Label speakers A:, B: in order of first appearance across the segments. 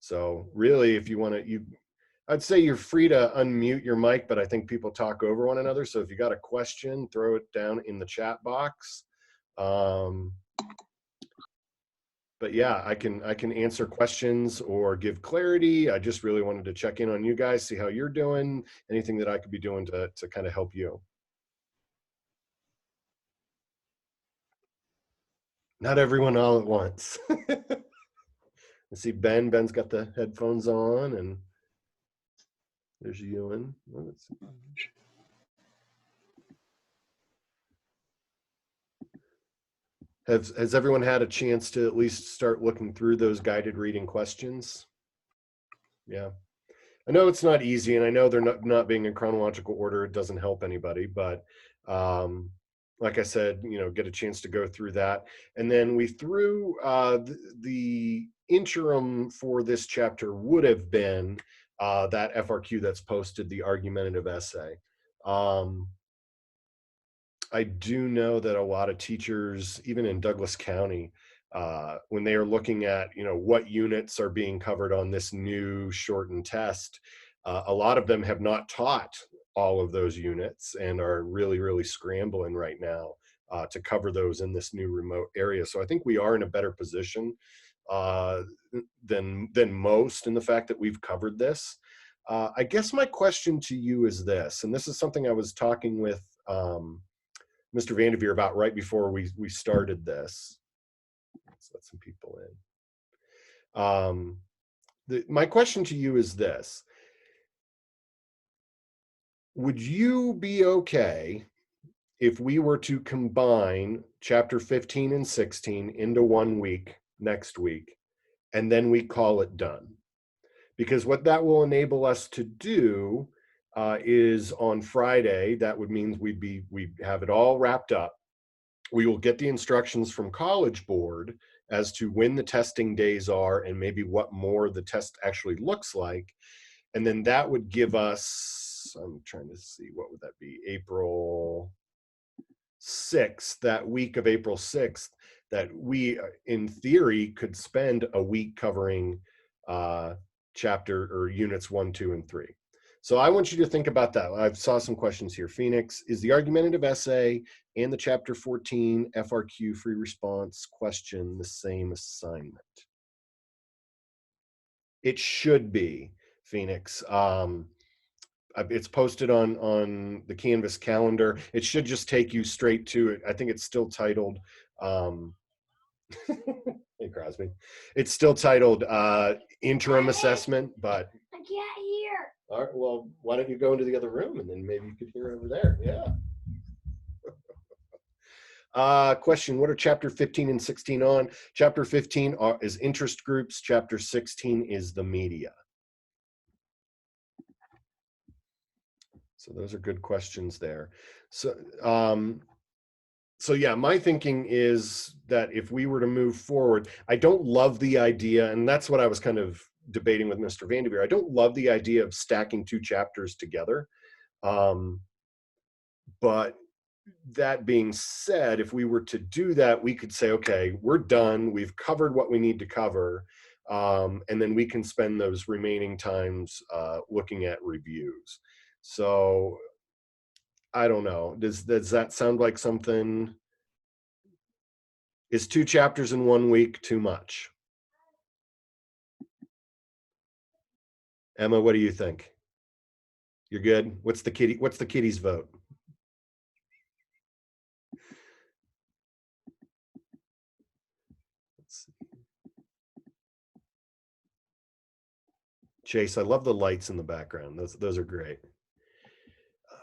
A: So really, if you want to, I'd say you're free to unmute your mic, but I think people talk over one another. So if you got a question, throw it down in the chat box. But yeah, I can answer questions or give clarity. I just really wanted to check in on you guys, see how you're doing, anything that I could be doing to kind of help you. Not everyone all at once. I see Ben's got the headphones on, and there's Ewan. Has everyone had a chance to at least start looking through those guided reading questions? Yeah. I know it's not easy, and I know they're not being in chronological order. It doesn't help anybody, but like I said, get a chance to go through that. And then we threw the interim for this chapter would have been that FRQ that's posted, the argumentative essay. I do know that a lot of teachers, even in Douglas County, when they are looking at, what units are being covered on this new shortened test, a lot of them have not taught all of those units and are really, really scrambling right now to cover those in this new remote area. So I think we are in a better position than most in the fact that we've covered this. I guess my question to you is this, and this is something I was talking with Mr. Vanderveer about right before we started this. Let's let some people in. My question to you is this. Would you be okay if we were to combine chapter 15 and 16 into 1 week next week, and then we call it done? Because what that will enable us to do is on Friday, that would mean we have it all wrapped up. We will get the instructions from College Board as to when the testing days are and maybe what more the test actually looks like. And then that would give us, I'm trying to see, what would that be? April 6th, that week of April 6th, that we, in theory, could spend a week covering chapter or units 1, 2, and 3. So I want you to think about that. I saw some questions here. Phoenix, is the argumentative essay and the chapter 14 FRQ free response question the same assignment? It should be, Phoenix. It's posted on the Canvas calendar. It should just take you straight to it. I think it's still titled, hey Crosby, it's still titled interim assessment, but
B: I can't hear.
A: All right, well, why don't you go into the other room and then maybe you could hear over there. Yeah. Question, what are chapter 15 and 16 on? Chapter 15 is interest groups. Chapter 16 is the media. So those are good questions there. So, so yeah, my thinking is that if we were to move forward, I don't love the idea, and that's what I was kind of debating with Mr. Vanderveer. I don't love the idea of stacking 2 chapters together. But that being said, if we were to do that, we could say, okay, we're done. We've covered what we need to cover. And then we can spend those remaining times looking at reviews. So I don't know. Does that sound like something? Is 2 chapters in 1 week too much? Emma, what do you think? You're good? What's the kitty's vote? Let's see. Chase, I love the lights in the background. Those are great.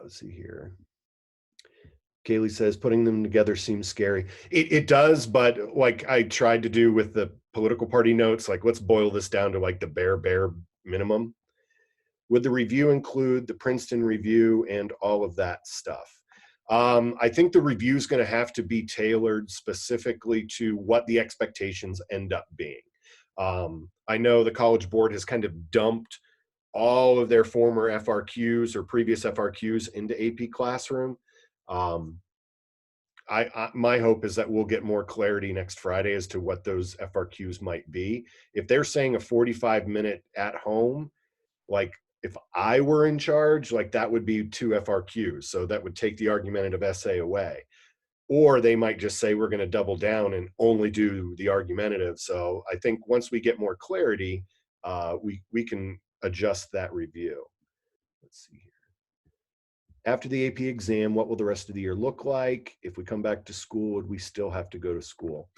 A: Let's see here. Kaylee says putting them together seems scary. It does, but like I tried to do with the political party notes, like let's boil this down to like the bare minimum. Would the review include the Princeton review and all of that stuff? I think the review is going to have to be tailored specifically to what the expectations end up being. I know the College Board has kind of dumped all of their former FRQs or previous FRQs into AP Classroom. my hope is that we'll get more clarity next Friday as to what those FRQs might be. If they're saying a 45-minute at home, like if I were in charge, like that would be 2 FRQs. So that would take the argumentative essay away. Or they might just say we're going to double down and only do the argumentative. So I think once we get more clarity, we can adjust that review. Let's see here. After the AP exam, what will the rest of the year look like? If we come back to school, would we still have to go to school?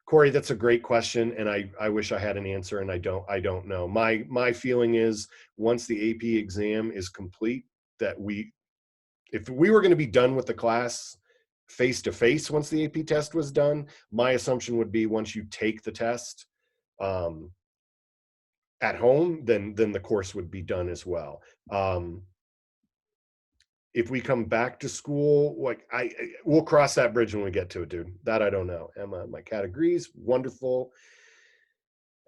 A: Corey, that's a great question, and I wish I had an answer, and I don't know. My feeling is once the AP exam is complete, that if we were going to be done with the class face to face once the AP test was done, my assumption would be once you take the test at home, then the course would be done as well. If we come back to school, like we'll cross that bridge when we get to it, dude. That I don't know. Emma, my cat agrees. Wonderful.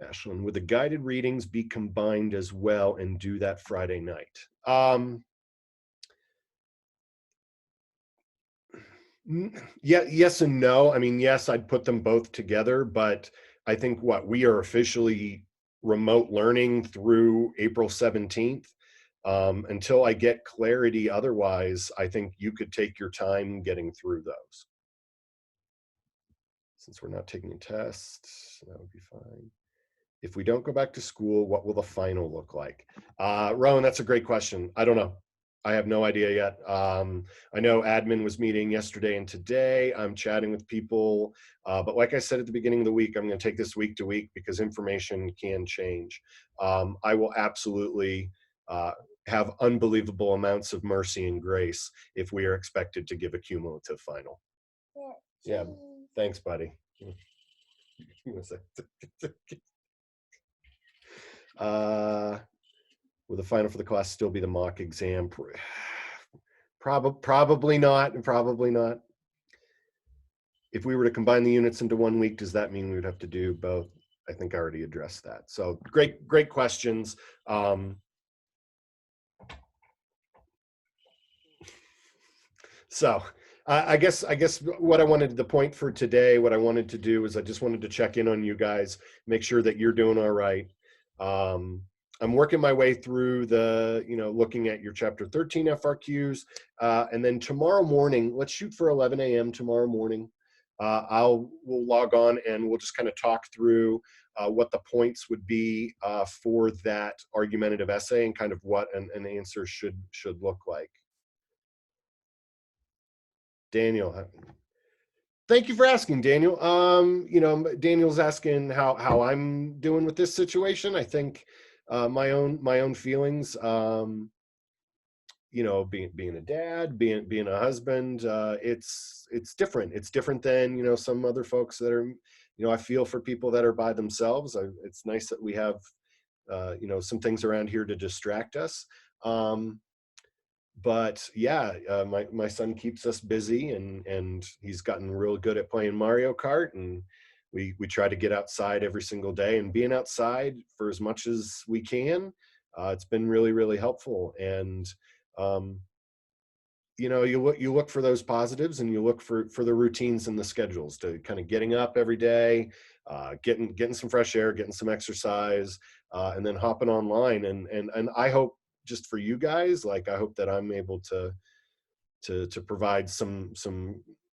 A: Ashlyn, would the guided readings be combined as well and do that Friday night? Yeah, yes and no. I mean, yes, I'd put them both together, but I think we are officially remote learning through April 17th. Until I get clarity otherwise, I think you could take your time getting through those. Since we're not taking tests, that would be fine. If we don't go back to school, what will the final look like? Rowan, that's a great question. I don't know. I have no idea yet. I know admin was meeting yesterday and today. I'm chatting with people. But like I said at the beginning of the week, I'm going to take this week to week because information can change. I will absolutely have unbelievable amounts of mercy and grace if we are expected to give a cumulative final. Yeah, thanks, buddy. Will the final for the class still be the mock exam? Probably not. Probably not. If we were to combine the units into 1 week, does that mean we would have to do both? I think I already addressed that. So great questions. So I guess what I wanted, the point for today, what I wanted to do is I just wanted to check in on you guys, make sure that you're doing all right. I'm working my way through looking at your chapter 13 FRQs. And then tomorrow morning, let's shoot for 11 a.m. tomorrow morning. We'll log on and we'll just kind of talk through what the points would be for that argumentative essay and kind of what an answer should look like. Daniel, thank you for asking, Daniel. Daniel's asking how I'm doing with this situation. I think my own feelings. Being a dad, being a husband, it's different. It's different than some other folks that are. I feel for people that are by themselves. It's nice that we have some things around here to distract us. But yeah, my son keeps us busy, and he's gotten real good at playing Mario Kart, and we try to get outside every single day, and being outside for as much as we can, it's been really helpful. And you look for those positives, and you look for the routines and the schedules to kind of getting up every day, getting some fresh air, getting some exercise, and then hopping online. And I hope, just for you guys, like I hope that I'm able to provide some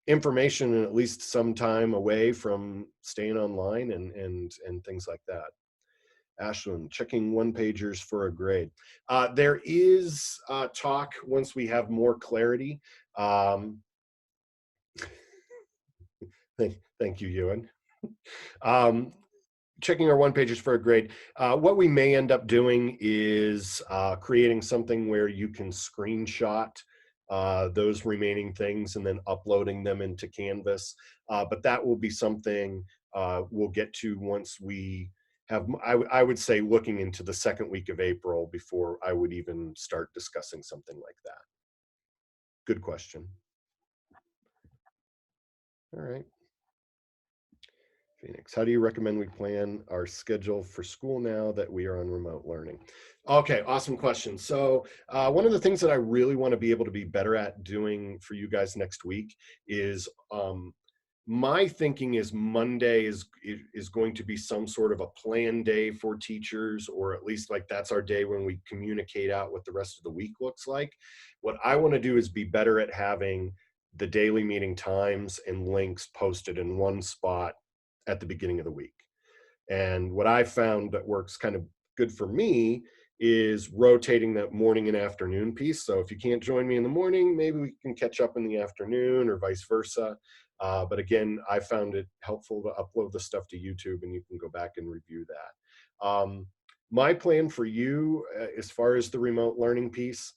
A: information and at least some time away from staying online and things like that. Ashlyn, checking one pagers for a grade. There is talk once we have more clarity. Thank you, Ewan. Checking our one pagers for a grade. What we may end up doing is creating something where you can screenshot those remaining things and then uploading them into Canvas. But that will be something we'll get to once we have, I would say, looking into the second week of April before I would even start discussing something like that. Good question. All right. Phoenix, how do you recommend we plan our schedule for school now that we are on remote learning? Okay, awesome question. So one of the things that I really want to be able to be better at doing for you guys next week is my thinking is Monday is going to be some sort of a plan day for teachers, or at least like that's our day when we communicate out what the rest of the week looks like. What I want to do is be better at having the daily meeting times and links posted in one spot at the beginning of the week. And what I found that works kind of good for me is rotating that morning and afternoon piece. So if you can't join me in the morning, maybe we can catch up in the afternoon or vice versa. But again, I found it helpful to upload the stuff to YouTube and you can go back and review that. My plan for you, as far as the remote learning piece,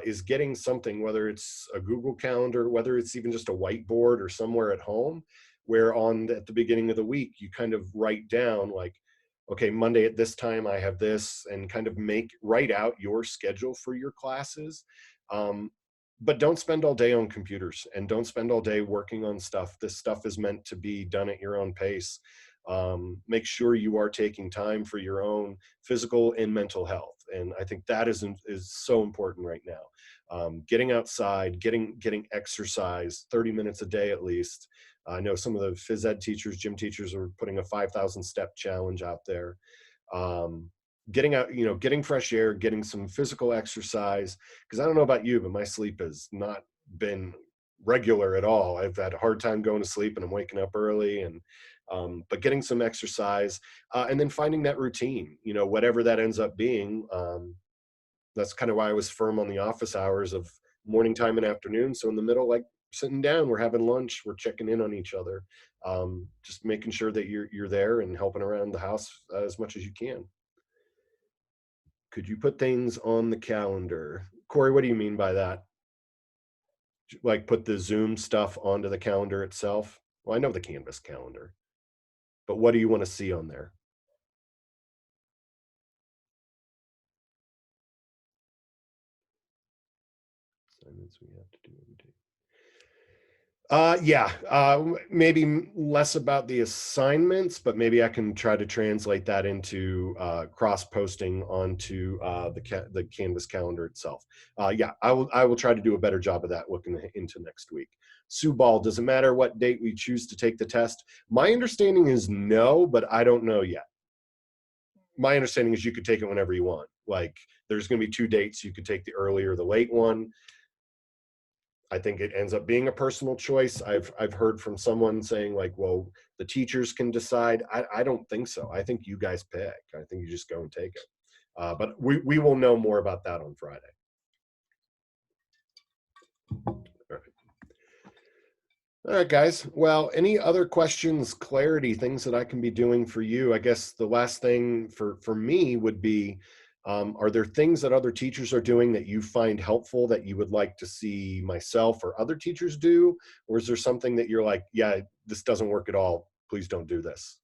A: is getting something, whether it's a Google Calendar, whether it's even just a whiteboard or somewhere at home, where at the beginning of the week, you kind of write down like, okay, Monday at this time, I have this, and kind of write out your schedule for your classes. But don't spend all day on computers and don't spend all day working on stuff. This stuff is meant to be done at your own pace. Make sure you are taking time for your own physical and mental health. And I think that is so important right now. Getting outside, getting exercise, 30 minutes a day at least. I know some of the phys ed teachers, gym teachers are putting a 5,000 step challenge out there. Getting out, getting fresh air, getting some physical exercise. Because I don't know about you, but my sleep has not been regular at all. I've had a hard time going to sleep and I'm waking up early. But getting some exercise and then finding that routine, whatever that ends up being. That's kind of why I was firm on the office hours of morning time and afternoon. So in the middle, like sitting down, we're having lunch, we're checking in on each other, just making sure that you're there and helping around the house as much as you can. Could you put things on the calendar? Corey, what do you mean by that? Like put the Zoom stuff onto the calendar itself? Well, I know the Canvas calendar, but what do you want to see on there? Assignments we have to do every day. Yeah, maybe less about the assignments, but maybe I can try to translate that into cross posting onto the Canvas calendar itself. Yeah, I will try to do a better job of that looking into next week. Sue Ball, does it matter what date we choose to take the test? My understanding is no, but I don't know yet. My understanding is you could take it whenever you want. Like there's going to be 2 dates. You could take the early or the late one. I think it ends up being a personal choice. I've heard from someone saying like, well, the teachers can decide. I don't think so. I think you guys pick. I think you just go and take it. But we will know more about that on Friday. All right, guys. Well, any other questions, clarity, things that I can be doing for you? I guess the last thing for me would be, are there things that other teachers are doing that you find helpful that you would like to see myself or other teachers do? Or is there something that you're like, yeah, this doesn't work at all. Please don't do this.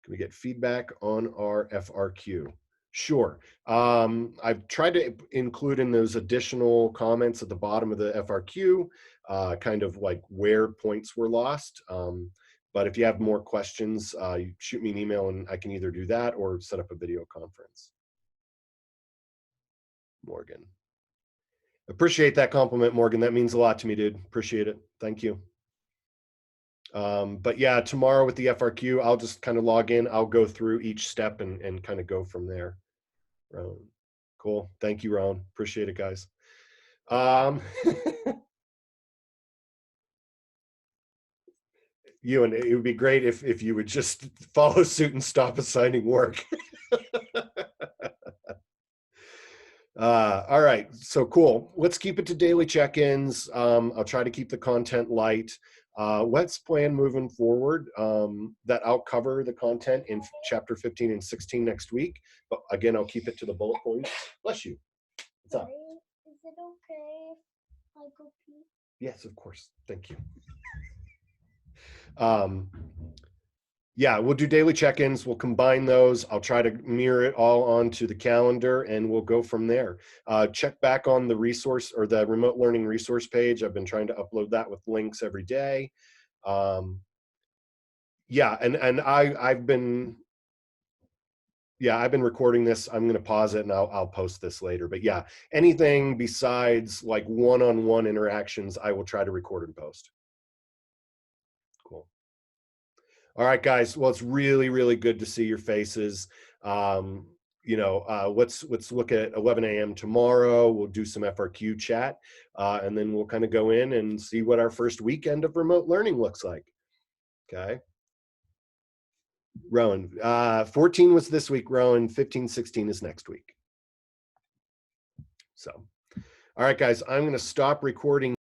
A: Can we get feedback on our FRQ? Sure. I've tried to include in those additional comments at the bottom of the FRQ, kind of like where points were lost. But if you have more questions, you shoot me an email and I can either do that or set up a video conference. Morgan. Appreciate that compliment, Morgan. That means a lot to me, dude. Appreciate it. Thank you. But yeah, tomorrow with the FRQ, I'll just kind of log in. I'll go through each step and kind of go from there. Cool. Thank you, Ron. Appreciate it, guys. And it would be great if you would just follow suit and stop assigning work. All right, so cool. Let's keep it to daily check-ins. I'll try to keep the content light. Let's plan moving forward that I'll cover the content in chapter 15 and 16 next week. But again, I'll keep it to the bullet points. Bless you. What's up?
B: Is it okay if I go pee?
A: Yes, of course. Thank you. Yeah, we'll do daily check-ins. We'll combine those. I'll try to mirror it all onto the calendar and we'll go from there. Check back on the resource or the remote learning resource page. I've been trying to upload that with links every day. Yeah, and I've been recording this. I'm going to pause it and I'll post this later. But yeah, anything besides like one-on-one interactions, I will try to record and post. Cool. All right, guys. Well, it's really, really good to see your faces. Let's look at 11 a.m. tomorrow. We'll do some FRQ chat, and then we'll kind of go in and see what our first weekend of remote learning looks like. Okay. Rowan, 14 was this week, Rowan. 15, 16 is next week. So, all right, guys, I'm going to stop recording.